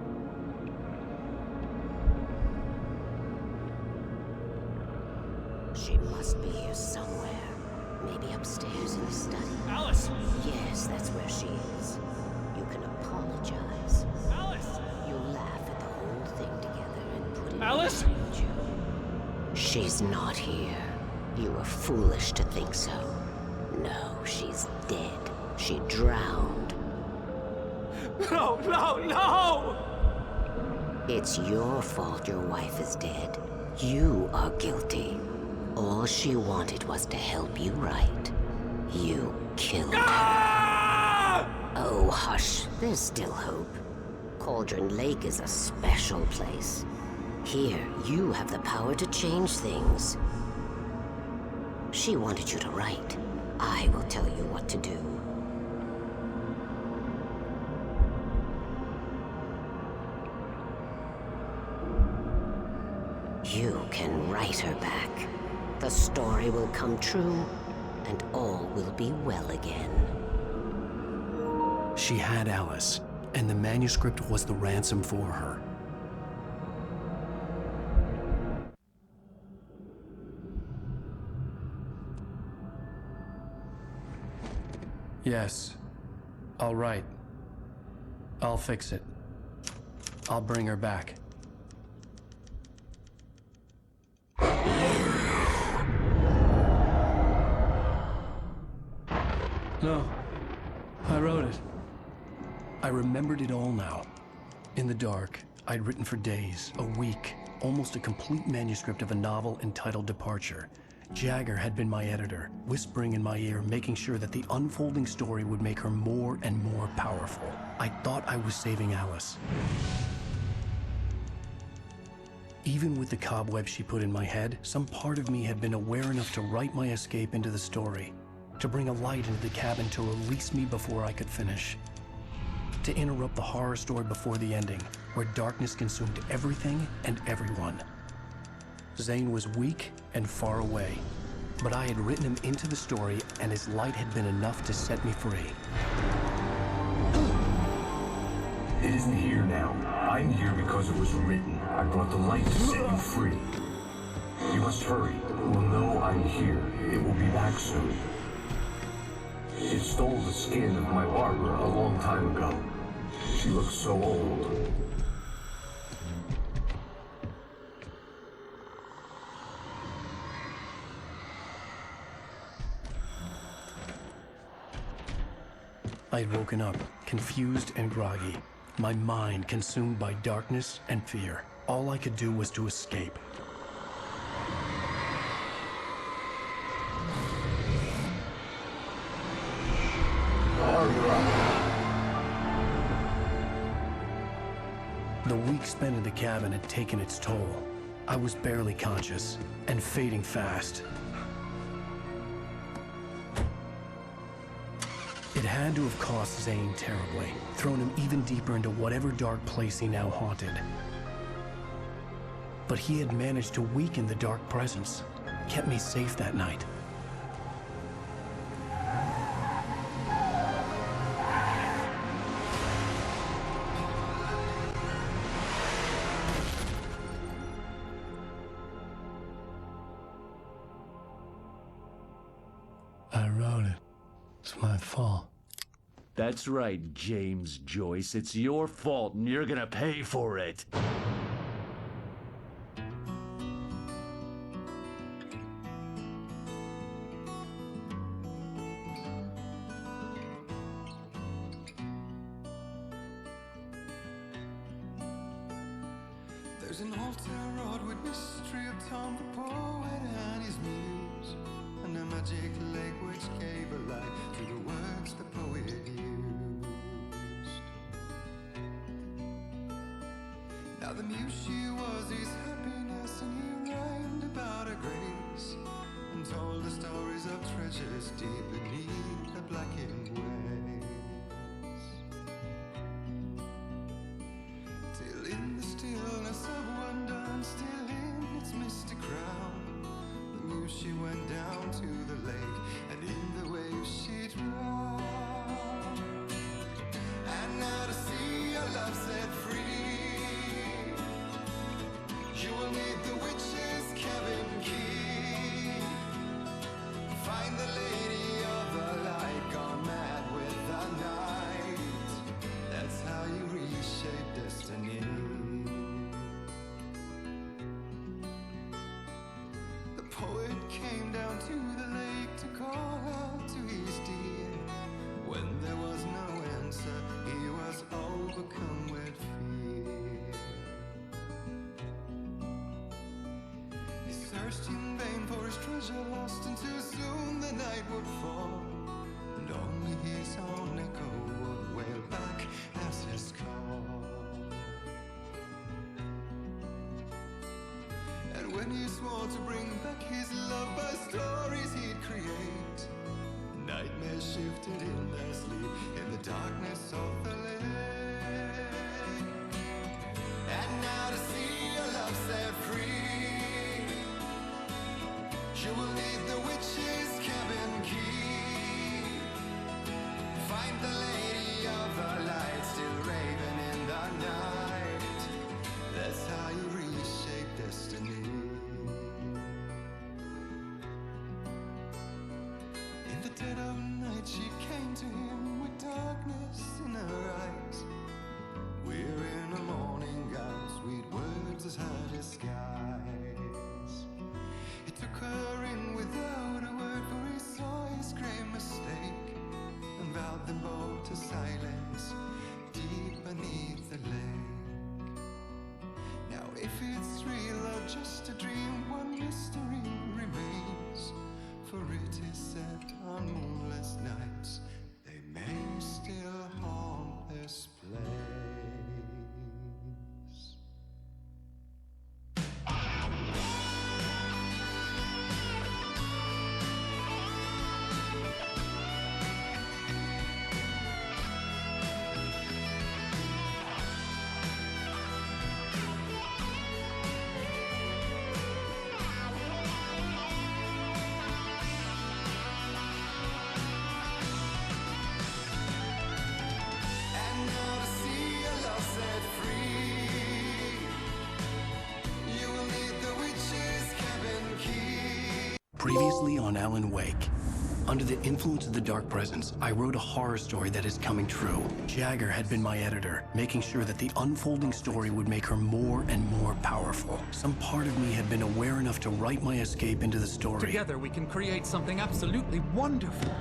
[SPEAKER 18] She must be here somewhere. Maybe upstairs in the study.
[SPEAKER 13] Alice!
[SPEAKER 18] Yes, that's where she is. You can
[SPEAKER 13] Alice?
[SPEAKER 18] She's not here. You were foolish to think so. No, she's dead. She drowned.
[SPEAKER 13] No, no, no!
[SPEAKER 18] It's your fault your wife is dead. You are guilty. All she wanted was to help you right. You killed her. Oh, hush. There's still hope. Cauldron Lake is a special place. Here, you have the power to change things. She wanted you to write. I will tell you what to do. You can write her back. The story will come true, and all will be well again.
[SPEAKER 1] She had Alice, and the manuscript was the ransom for her. Yes. All right. I'll fix it. I'll bring her back. No. I wrote it. I remembered it all now. In the dark, I'd written for days, a week, almost a complete manuscript of a novel entitled Departure. Jagger had been my editor, whispering in my ear, making sure that the unfolding story would make her more and more powerful. I thought I was saving Alice. Even with the cobwebs she put in my head, some part of me had been aware enough to write my escape into the story, to bring a light into the cabin to release me before I could finish, to interrupt the horror story before the ending, where darkness consumed everything and everyone. Zane was weak and far away, but I had written him into the story, and his light had been enough to set me free.
[SPEAKER 14] It isn't here now. I'm here because it was written. I brought the light to set you free. You must hurry. It will know I'm here. It will be back soon. It stole the skin of my Barbara a long time ago. She looks so old.
[SPEAKER 1] I'd woken up, confused and groggy, my mind consumed by darkness and fear. All I could do was to escape. The week spent in the cabin had taken its toll. I was barely conscious, and fading fast. It had to have cost Zane terribly, thrown him even deeper into whatever dark place he now haunted. But he had managed to weaken the dark presence, kept me safe that night. I wrote it. It's my fault.
[SPEAKER 19] That's right, James Joyce. It's your fault, and you're gonna pay for it.
[SPEAKER 20] There's an old town road with mystery of Tom the poet and his muse, and a magic lake which gave a light to the words the poet used. Now the muse she was his happiness, and he rhymed about her grace, and told the stories of treasures deep beneath the blackened waves. Till in the stillness of wonder, and still in its misty crown, the muse she went down to the lake, and in the waves she drowned. And now to see your love set free, you will need the witch's cabin key. Find the lady of the light, gone mad with the night. That's how you reshape destiny. came down to the lake to call out to his dear. When there was no answer, he was overcome with fear. He searched in vain for his treasure lost, and too soon the night would fall, and only his own echo would wail back as his call. And when he swore to bring back his love by stories he'd create, nightmares shifted in their sleep in the darkness of the lake. And now to see your love set free, you will need the witch's cabin key. Find the lady of the light still raving in the night. That's how you reshape destiny. In the dead of night she came to him with darkness in her eyes. We're in a morning gown, sweet words as her disguise. He took her in without a word, for he saw his grave mistake, and vowed them both to silence deep beneath the lake. Now if it's real or just a dream, one mystery remains, for it is said on moonless nights they may still haunt this place. And now to see your love set free, you will need the witch's cabin key.
[SPEAKER 1] Previously on Alan Wake. Under the influence of the Dark Presence, I wrote a horror story that is coming true. Jagger had been my editor, making sure that the unfolding story would make her more and more powerful. Some part of me had been aware enough to write my escape into the story.
[SPEAKER 21] Together we can create something absolutely wonderful.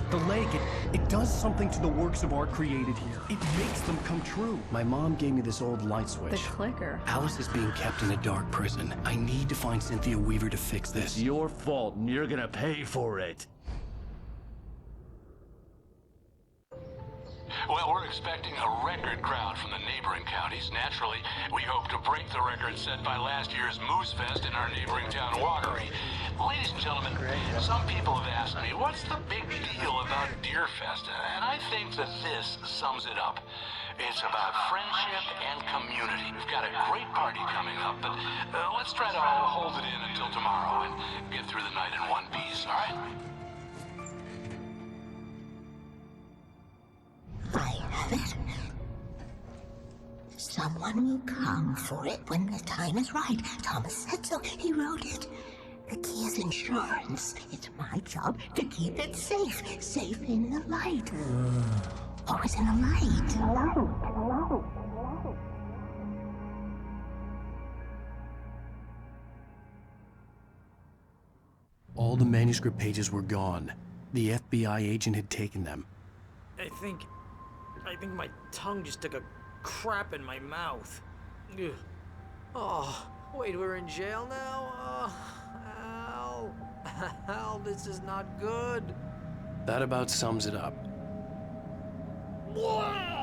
[SPEAKER 1] The lake, it does something to the works of art created here. It makes them come true. My mom gave me this old light switch.
[SPEAKER 22] The clicker.
[SPEAKER 1] Alice is being kept in a dark prison. I need to find Cynthia Weaver to fix this.
[SPEAKER 19] It's your fault, and you're gonna pay for it.
[SPEAKER 15] Well, we're expecting a record crowd from the neighboring counties. Naturally, we hope to break the record set by last year's Moose Fest in our neighboring town, Watery. Ladies and gentlemen, some people have asked me, what's the big deal about Deer Fest? And I think that this sums it up. It's about friendship and community. We've got a great party coming up, but let's try to hold it in until tomorrow and get through the night in one piece, all right?
[SPEAKER 18] I have it. Someone will come for it when the time is right. Thomas said so. He wrote it. The key is insurance. It's my job to keep it safe. Safe in the light. Always in the light.
[SPEAKER 1] All the manuscript pages were gone. The FBI agent had taken them.
[SPEAKER 10] I think my tongue just took a crap in my mouth. Ugh. Oh, wait, we're in jail now? Al. Al, this is not good.
[SPEAKER 1] That about sums it up.
[SPEAKER 10] Whoa!